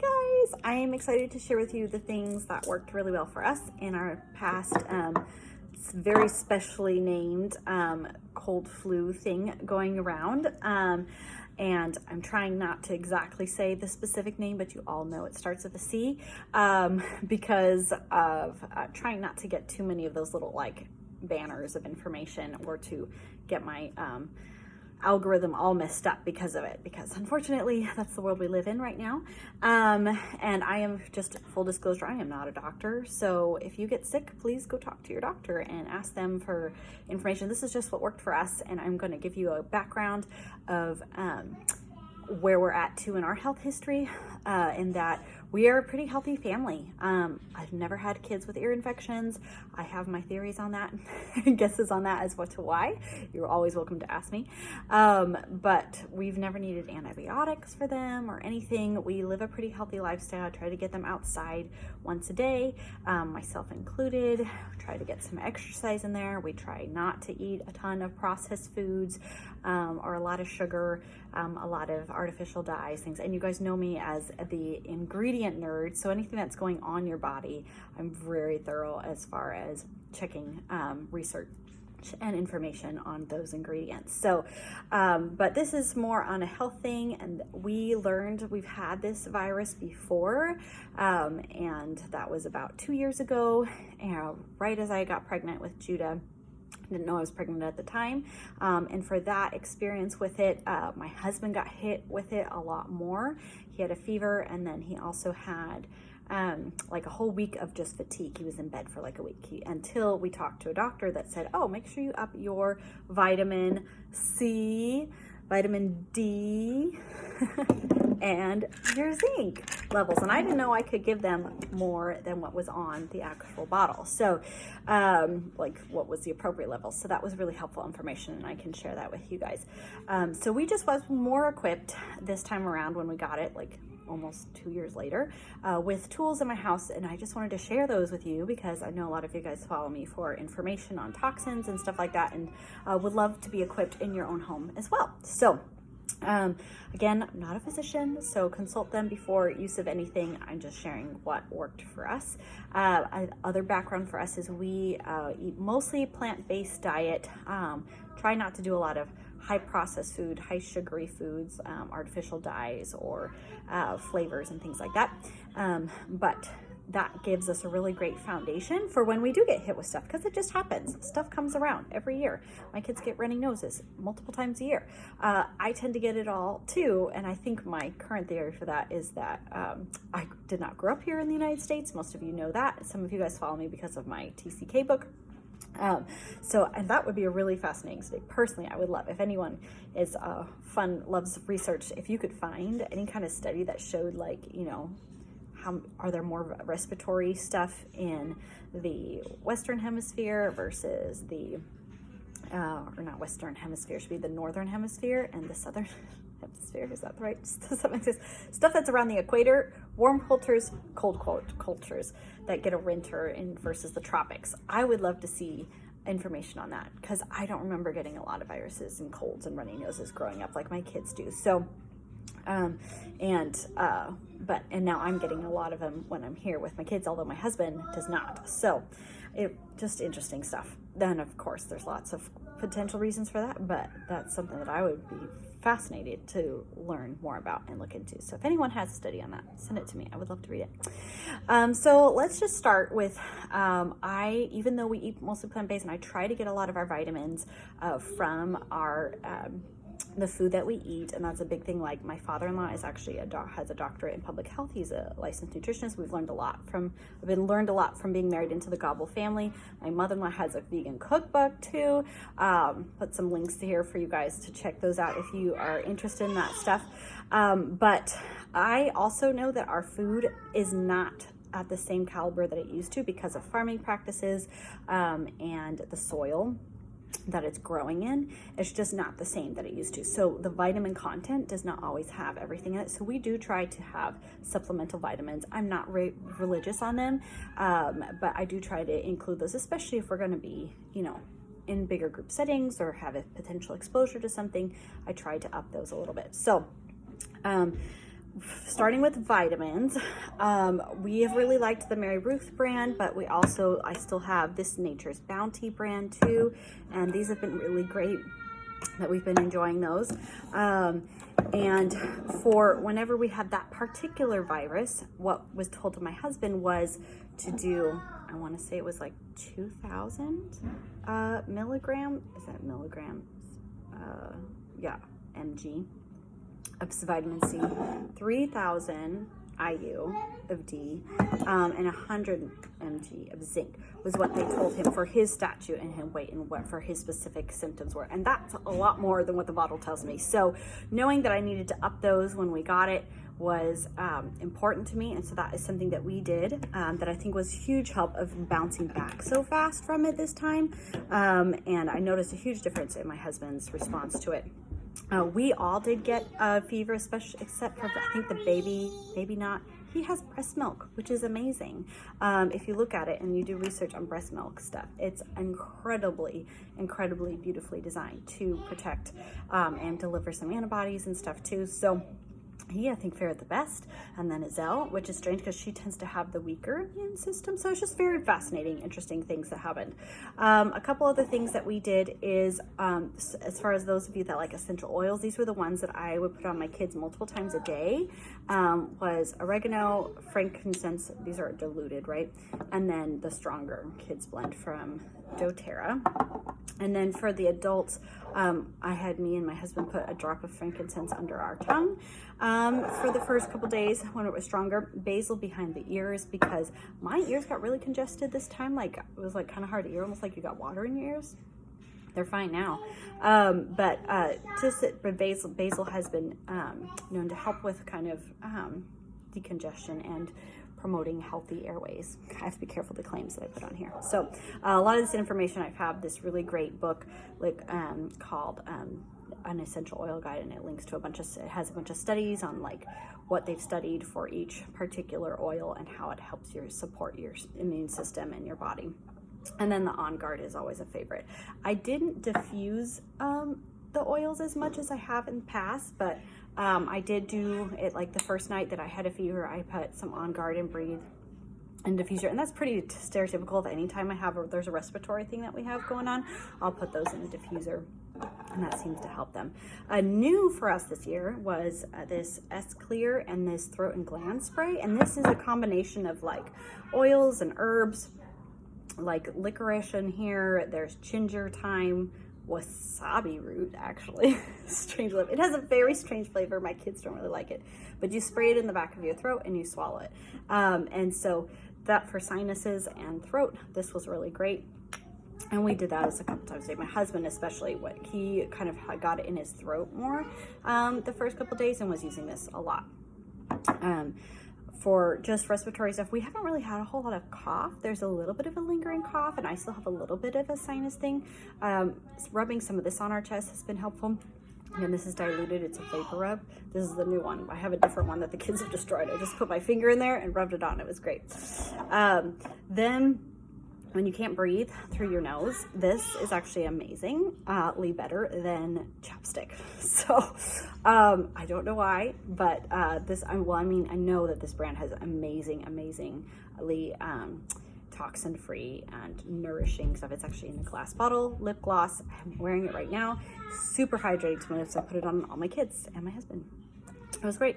guys, I am excited to share with you the things that worked really well for us in our past it's very specially named cold flu thing going around. And I'm trying not to exactly say the specific name, but you all know it starts with a C, because of trying not to get too many of those little like banners of information or to get my algorithm all messed up because of it, because unfortunately that's the world we live in right now. And I am, just full disclosure, I am not a doctor, so if you get sick, please go talk to your doctor and ask them for information. This is just what worked for us, and I'm going to give you a background of where we're at too in our health history, in that we are a pretty healthy family. I've never had kids with ear infections. I have my theories on that, guesses on that as to why. You're always welcome to ask me. But we've never needed antibiotics for them or anything. We live a pretty healthy lifestyle. I try to get them outside once a day, myself included. Try to get some exercise in there. We try not to eat a ton of processed foods, or a lot of sugar, a lot of artificial dyes, things. And you guys know me as the ingredient nerd, so anything that's going on your body, I'm very thorough as far as checking research and information on those ingredients. So, but this is more on a health thing, and we learned we've had this virus before, and that was about 2 years ago, right as I got pregnant with Judah. Didn't know I was pregnant at the time, and for that experience with it, my husband got hit with it a lot more. He had a fever, and then he also had like a whole week of just fatigue. He was in bed for like a week, until we talked to a doctor that said, oh, make sure you up your vitamin C, vitamin D, and your zinc levels. And I didn't know I could give them more than what was on the actual bottle. So like what was the appropriate level. So that was really helpful information, and I can share that with you guys. So we just was more equipped this time around when we got it, like almost 2 years later, with tools in my house. And I just wanted to share those with you because I know a lot of you guys follow me for information on toxins and stuff like that, and would love to be equipped in your own home as well. So again, I'm not a physician, so consult them before use of anything. I'm just sharing what worked for us. Other background for us is we eat mostly plant-based diet. Try not to do a lot of high processed food, high sugary foods, artificial dyes, or flavors and things like that. But that gives us a really great foundation for when we do get hit with stuff, because it just happens. Stuff comes around every year. My kids get runny noses multiple times a year. I tend to get it all too, and I think my current theory for that is that I did not grow up here in the United States. Most of you know that. Some of you guys follow me because of my TCK book. And that would be a really fascinating study. Personally, I would love, if anyone is loves research, if you could find any kind of study that showed, like, you know, are there more respiratory stuff in the Western Hemisphere versus the, or not Western Hemisphere, should be the Northern Hemisphere, and the Southern Hemisphere, is that right? Stuff that's around the equator, warm cultures, cold cultures that get a winter in versus the tropics. I would love to see information on that, because I don't remember getting a lot of viruses and colds and runny noses growing up like my kids do. So and now I'm getting a lot of them when I'm here with my kids, although my husband does not. So just interesting stuff. Then of course there's lots of potential reasons for that, but that's something that I would be fascinated to learn more about and look into. So if anyone has a study on that, send it to me. I would love to read it. So let's just start with, even though we eat mostly plant-based, and I try to get a lot of our vitamins from our the food that we eat, and that's a big thing. Like my father-in-law is actually has a doctorate in public health. He's a licensed nutritionist. I've learned a lot from being married into the Gobble family. My mother-in-law has a vegan cookbook too. Put some links here for you guys to check those out if you are interested in that stuff. But I also know that our food is not at the same caliber that it used to because of farming practices, and the soil that it's growing in. It's just not the same that it used to. So the vitamin content does not always have everything in it. So we do try to have supplemental vitamins. I'm not religious on them, but I do try to include those, especially if we're going to be, you know, in bigger group settings or have a potential exposure to something. I try to up those a little bit. So starting with vitamins, we have really liked the Mary Ruth brand, but I still have this Nature's Bounty brand too, and these have been really great that we've been enjoying those. And for whenever we had that particular virus, what was told to my husband was to do, I want to say it was like 2,000 milligram, is that milligrams? Yeah, mg of vitamin C, 3,000 IU of D, and 100 mg of zinc was what they told him for his statute and his weight and what for his specific symptoms were. And that's a lot more than what the bottle tells me. So knowing that I needed to up those when we got it was important to me. And so that is something that we did that I think was huge help of bouncing back so fast from it this time. And I noticed a huge difference in my husband's response to it. We all did get a fever, especially except for I think the baby, maybe not. He has breast milk, which is amazing. If you look at it and you do research on breast milk stuff, it's incredibly, incredibly beautifully designed to protect and deliver some antibodies and stuff too. So he, I think, fared the best. And then Azelle, which is strange because she tends to have the weaker immune system. So it's just very fascinating, interesting things that happened. A couple other things that we did is, as far as those of you that like essential oils, these were the ones that I would put on my kids multiple times a day, was oregano, frankincense, these are diluted, right? And then the stronger kids blend from doTERRA. And then for the adults, I had me and my husband put a drop of frankincense under our tongue for the first couple days when it was stronger. Basil behind the ears because my ears got really congested this time. Like it was like kind of hard to hear, almost like you got water in your ears. They're fine now. But basil has been known to help with kind of decongestion and promoting healthy airways. I have to be careful the claims that I put on here. So a lot of this information, I have this really great book like called An Essential Oil Guide, and it links to it has a bunch of studies on like what they've studied for each particular oil and how it helps support your immune system and your body. And then the On Guard is always a favorite. I didn't diffuse the oils as much as I have in the past, but I did do it like the first night that I had a fever. I put some On Guard and Breathe and diffuser, and that's pretty stereotypical of any time there's a respiratory thing that we have going on. I'll put those in a diffuser, and that seems to help them. New for us this year was this S-Clear and this Throat and Gland spray, and this is a combination of like oils and herbs, like licorice in here. There's ginger, thyme, wasabi root, actually. Strange. It has a very strange flavor. My kids don't really like it, but you spray it in the back of your throat and you swallow it. And so that for sinuses and throat, this was really great. And we did that a couple times a day. My husband especially, he kind of got it in his throat more the first couple days and was using this a lot. For just respiratory stuff, we haven't really had a whole lot of cough. There's a little bit of a lingering cough, and I still have a little bit of a sinus thing. Rubbing some of this on our chest has been helpful. And this is diluted. It's a vapor rub. This is the new one. I have a different one that the kids have destroyed. I just put my finger in there and rubbed it on. It was great. Then when you can't breathe through your nose, this is actually amazingly better than chapstick. So I don't know why, but I know that this brand has amazingly toxin-free and nourishing stuff. It's actually in a glass bottle, lip gloss. I'm wearing it right now. Super hydrating to my lips. I put it on all my kids and my husband. It was great.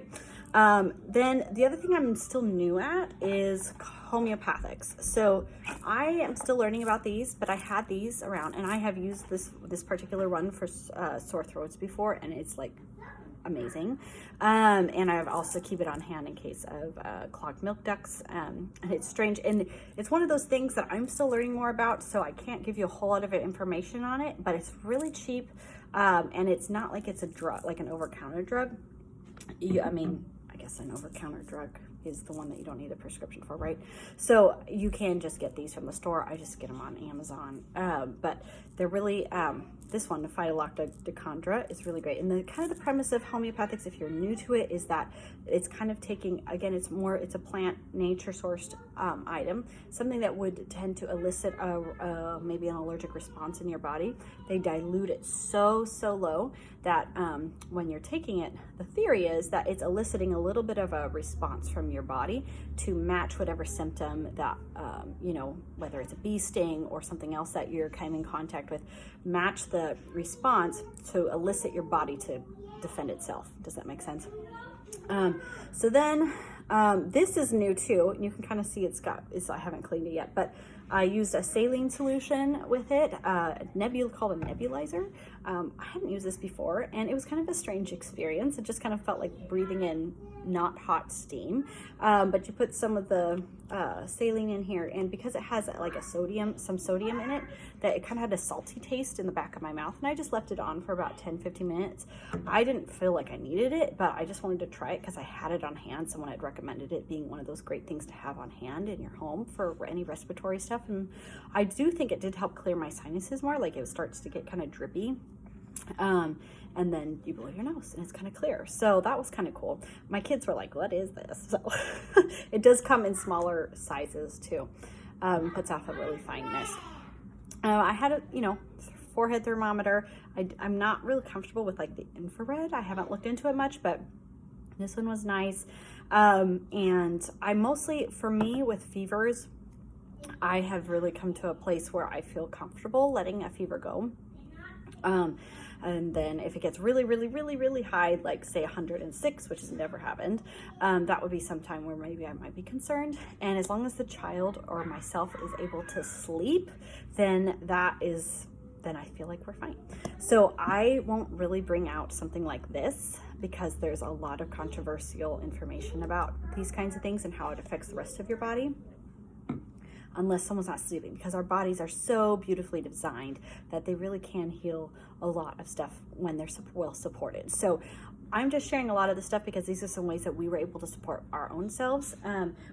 Then the other thing I'm still new at is homeopathics. So I am still learning about these, but I had these around and I have used this particular one for sore throats before, and it's like amazing. And I also keep it on hand in case of clogged milk ducts. And it's strange, and it's one of those things that I'm still learning more about, so I can't give you a whole lot of information on it, but it's really cheap, and it's not like it's a drug, like an over-counter drug. I guess an over-counter drug is the one that you don't need a prescription for, right? So you can just get these from the store. I just get them on Amazon. But they're really, this one, the Phytolactocandra, is really great. And the kind of the premise of homeopathics, if you're new to it, is that it's kind of taking, again, it's a plant nature sourced item, something that would tend to elicit maybe an allergic response in your body. They dilute it so low that when you're taking it, the theory is that it's eliciting a little bit of a response from your body to match whatever symptom that, you know, whether it's a bee sting or something else that you're kind of in contact with, match the response to elicit your body to defend itself. Does that make sense? So then this is new too. You can kind of see I haven't cleaned it yet, but I used a saline solution with it, called a nebulizer. I hadn't used this before, and it was kind of a strange experience. It just kind of felt like breathing in not hot steam, but you put some of the saline in here, and because it has like some sodium in it, that it kind of had a salty taste in the back of my mouth, and I just left it on for about 10-15 minutes. I didn't feel like I needed it, but I just wanted to try it because I had it on hand. Someone had recommended it being one of those great things to have on hand in your home for any respiratory stuff, and I do think it did help clear my sinuses more. Like, it starts to get kind of drippy. And then you blow your nose and it's kind of clear. So that was kind of cool. My kids were like, what is this? So it does come in smaller sizes too. Puts off a really fine mist. I had a, forehead thermometer. I'm not really comfortable with like the infrared. I haven't looked into it much, but this one was nice. And I mostly, for me with fevers, I have really come to a place where I feel comfortable letting a fever go. And then if it gets really high, like say 106, which has never happened, that would be some time where maybe I might be concerned. And as long as the child or myself is able to sleep, then I feel like we're fine. So I won't really bring out something like this because there's a lot of controversial information about these kinds of things and how it affects the rest of your body, unless someone's not sleeping, because our bodies are so beautifully designed that they really can heal a lot of stuff when they're well supported. So I'm just sharing a lot of this stuff because these are some ways that we were able to support our own selves.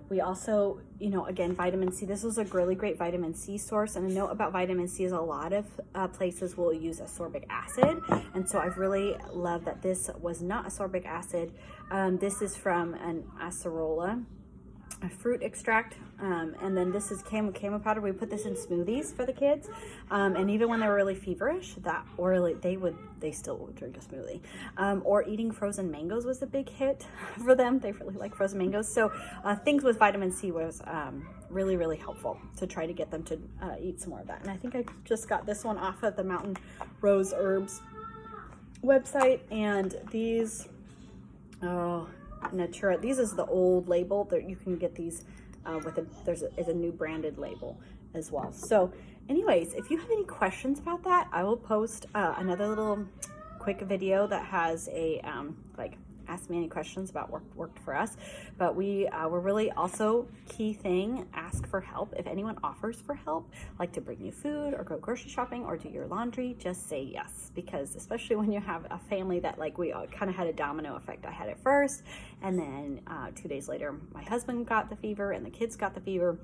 We also, again, vitamin C. This was a really great vitamin C source. And a note about vitamin C is a lot of places will use ascorbic acid. And so I've really loved that this was not ascorbic acid. This is from an acerola, a fruit extract, and then this is camo powder. We put this in smoothies for the kids, and even when they were really feverish, they still would drink a smoothie. Or eating frozen mangoes was a big hit for them. They really like frozen mangoes. So things with vitamin C was really helpful to try to get them to eat some more of that. And I think I just got this one off of the Mountain Rose Herbs website, and these Natura. These is the old label that you can get these there's a new branded label as well. So anyways, if you have any questions about that, I will post another little quick video that has a like ask me any questions about what worked for us. But we were really also key thing, ask for help. If anyone offers for help, like to bring you food or go grocery shopping or do your laundry, just say yes, because especially when you have a family that like we kind of had a domino effect. I had it first, and then 2 days later my husband got the fever and the kids got the fever.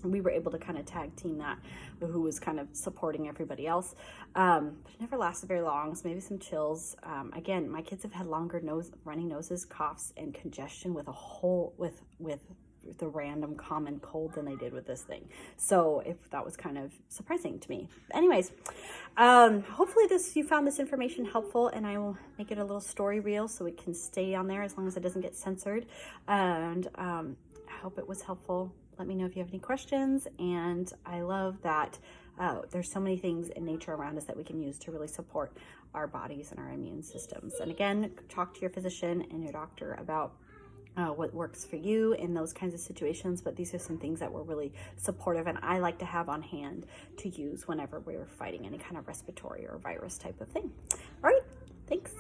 We were able to kind of tag team that, who was kind of supporting everybody else. But it never lasted very long, so maybe some chills. Again, my kids have had longer runny noses, coughs, and congestion with the random common cold than they did with this thing. So that was kind of surprising to me. Anyways, hopefully you found this information helpful, and I will make it a little story reel so it can stay on there as long as it doesn't get censored. And I hope it was helpful. Let me know if you have any questions. And I love that there's so many things in nature around us that we can use to really support our bodies and our immune systems. And again, talk to your physician and your doctor about what works for you in those kinds of situations. But these are some things that were really supportive, and I like to have on hand to use whenever we're fighting any kind of respiratory or virus type of thing. All right, thanks.